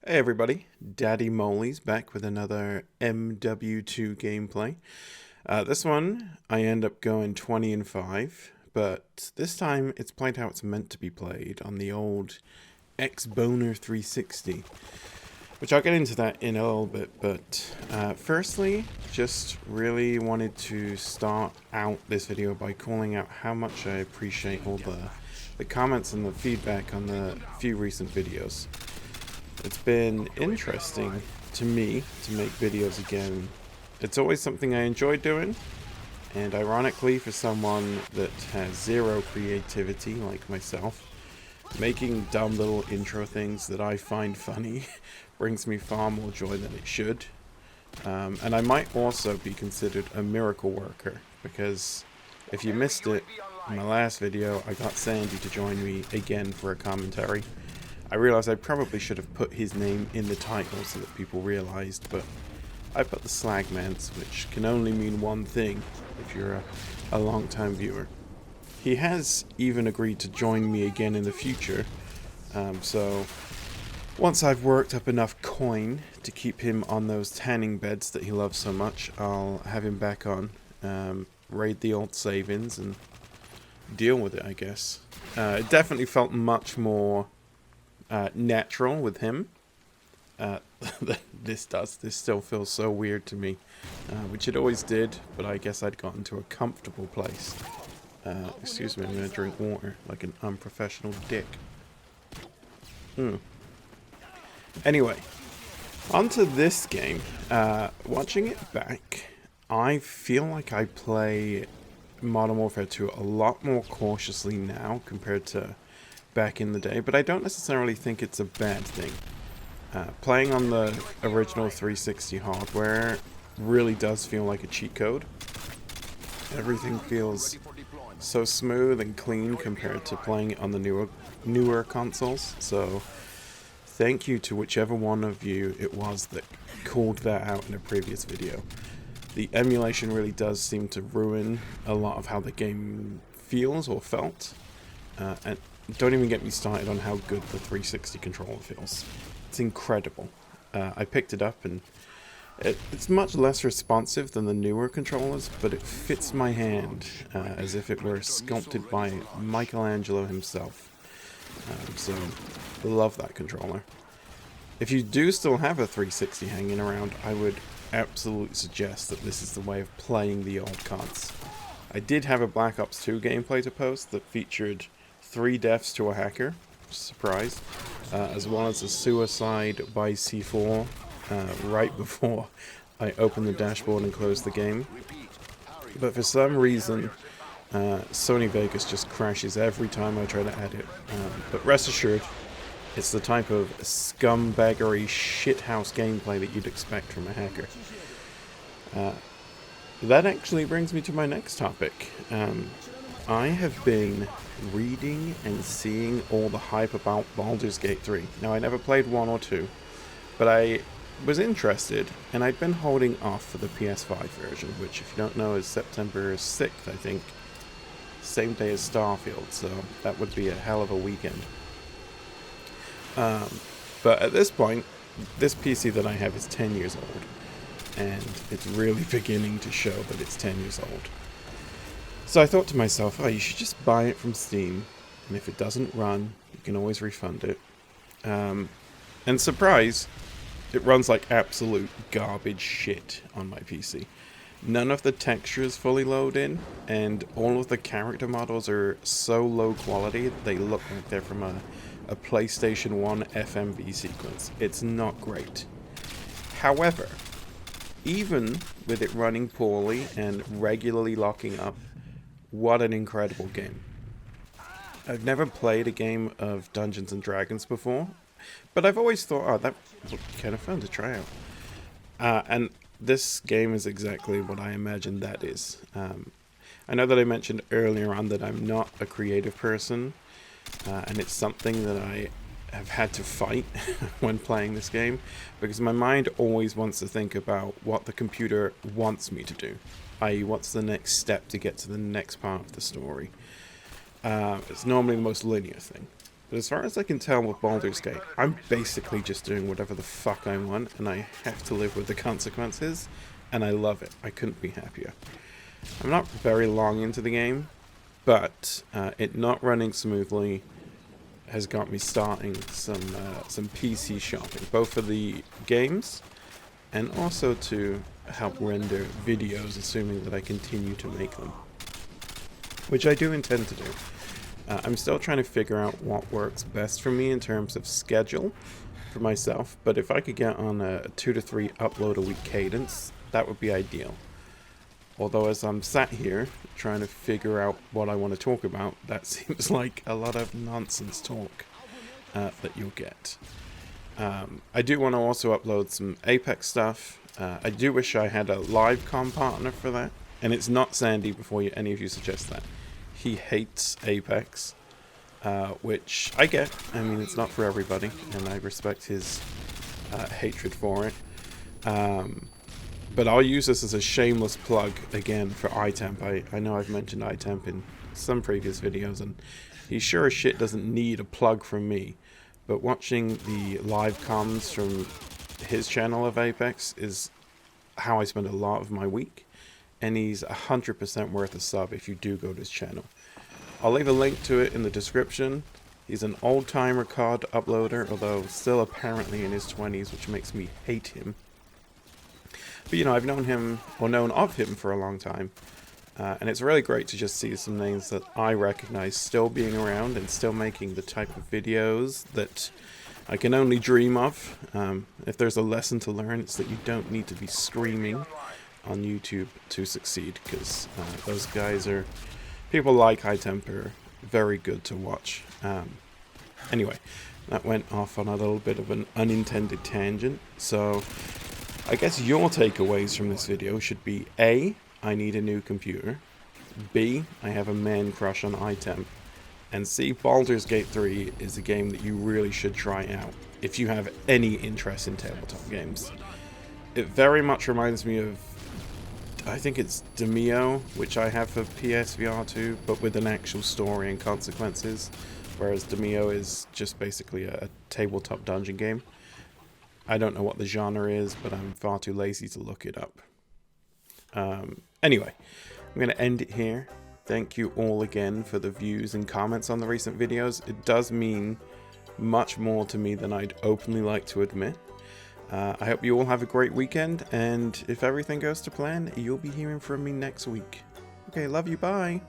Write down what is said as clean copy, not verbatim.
Hey everybody, Daddy Moley's back with another MW2 gameplay. This one, I end up going 20 and 5, but this time it's played how it's meant to be played on the old X-Boner 360, which I'll get into that in a little bit, but firstly, just really wanted to start out this video by calling out how much I appreciate all the comments and the feedback on the few recent videos. It's been interesting to me to make videos again. It's always something I enjoy doing, and ironically for someone that has zero creativity like myself, making dumb little intro things that I find funny brings me far more joy than it should. And I might also be considered a miracle worker, because if you missed it, in my last video I got Sandy to join me again for a commentary. I realized I probably should have put his name in the title so that people realized, but I put the Slagmans, which can only mean one thing if you're a long-time viewer. He has even agreed to join me again in the future, so once I've worked up enough coin to keep him on those tanning beds that he loves so much, I'll have him back on, raid the old savings and deal with it, I guess. It definitely felt much more natural with him. This still feels so weird to me, which it always did, but I guess I'd gotten to a comfortable place. Excuse me, I'm gonna drink water like an unprofessional dick. Anyway, onto this game. Watching it back, I feel like I play Modern Warfare 2 a lot more cautiously now compared to back in the day, but I don't necessarily think it's a bad thing. Playing on the original 360 hardware really does feel like a cheat code. Everything feels so smooth and clean compared to playing it on the newer consoles, so thank you to whichever one of you it was that called that out in a previous video. The emulation really does seem to ruin a lot of how the game feels or felt, and don't even get me started on how good the 360 controller feels. It's incredible. I picked it up and it's much less responsive than the newer controllers, but it fits my hand as if it were sculpted by Michelangelo himself. So, love that controller. If you do still have a 360 hanging around, I would absolutely suggest that this is the way of playing the old cards. I did have a Black Ops 2 gameplay to post that featured 3 deaths to a hacker, surprise, as well as a suicide by C4 right before I opened the dashboard and closed the game. But for some reason, Sony Vegas just crashes every time I try to add it. But rest assured, it's the type of scumbaggery shithouse gameplay that you'd expect from a hacker. That actually brings me to my next topic. I have been reading and seeing all the hype about Baldur's Gate 3. Now, I never played 1 or 2, but I was interested, and I'd been holding off for the PS5 version, which, if you don't know, is September 6th, I think. Same day as Starfield, so that would be a hell of a weekend. But at this point, this PC that I have is 10 years old, and it's really beginning to show that it's 10 years old. So I thought to myself, oh, you should just buy it from Steam, and if it doesn't run, you can always refund it. And surprise, it runs like absolute garbage shit on my PC. None of the textures fully load in, and all of the character models are so low quality that they look like they're from a PlayStation 1 FMV sequence. It's not great. However, even with it running poorly and regularly locking up, what an incredible game. I've never played a game of Dungeons and Dragons before, but I've always thought, oh, that would be kind of fun to try out. And this game is exactly what I imagine that is. I know that I mentioned earlier on that I'm not a creative person, and it's something that I have had to fight when playing this game, because my mind always wants to think about what the computer wants me to do, i.e. what's the next step to get to the next part of the story. It's normally the most linear thing. But as far as I can tell with Baldur's Gate, I'm basically just doing whatever the fuck I want, and I have to live with the consequences, and I love it. I couldn't be happier. I'm not very long into the game, but it not running smoothly has got me starting some PC shopping, both for the games and also to help render videos, assuming that I continue to make them, which I do intend to do. I'm still trying to figure out what works best for me in terms of schedule for myself, but if I could get on a 2 to 3 upload a week cadence, that would be ideal. Although as I'm sat here trying to figure out what I want to talk about, that seems like a lot of nonsense talk that you'll get. I do want to also upload some Apex stuff. I do wish I had a live comm partner for that, and it's not Sandy before any of you suggest that. He hates Apex, which I get. I mean, it's not for everybody, and I respect his hatred for it. But I'll use this as a shameless plug again for iTemp. I know I've mentioned iTemp in some previous videos, and he sure as shit doesn't need a plug from me. But watching the live comms from his channel of Apex is how I spend a lot of my week. And he's 100% worth a sub if you do go to his channel. I'll leave a link to it in the description. He's an old-timer COD uploader, although still apparently in his 20s, which makes me hate him. But you know, I've known him, or known of him for a long time. And it's really great to just see some names that I recognize still being around and still making the type of videos that I can only dream of. If there's a lesson to learn, it's that you don't need to be screaming on YouTube to succeed, because those guys are, people like iTemp are very good to watch. Anyway, that went off on a little bit of an unintended tangent, so I guess your takeaways from this video should be A, I need a new computer, B, I have a man crush on iTemp, and C, Baldur's Gate 3 is a game that you really should try out if you have any interest in tabletop games. It very much reminds me of, I think it's Demeo, which I have for PSVR 2, but with an actual story and consequences, whereas Demeo is just basically a tabletop dungeon game. I don't know what the genre is, but I'm far too lazy to look it up. Anyway, I'm going to end it here. Thank you all again for the views and comments on the recent videos. It does mean much more to me than I'd openly like to admit. I hope you all have a great weekend, and if everything goes to plan, you'll be hearing from me next week. Okay, love you, bye!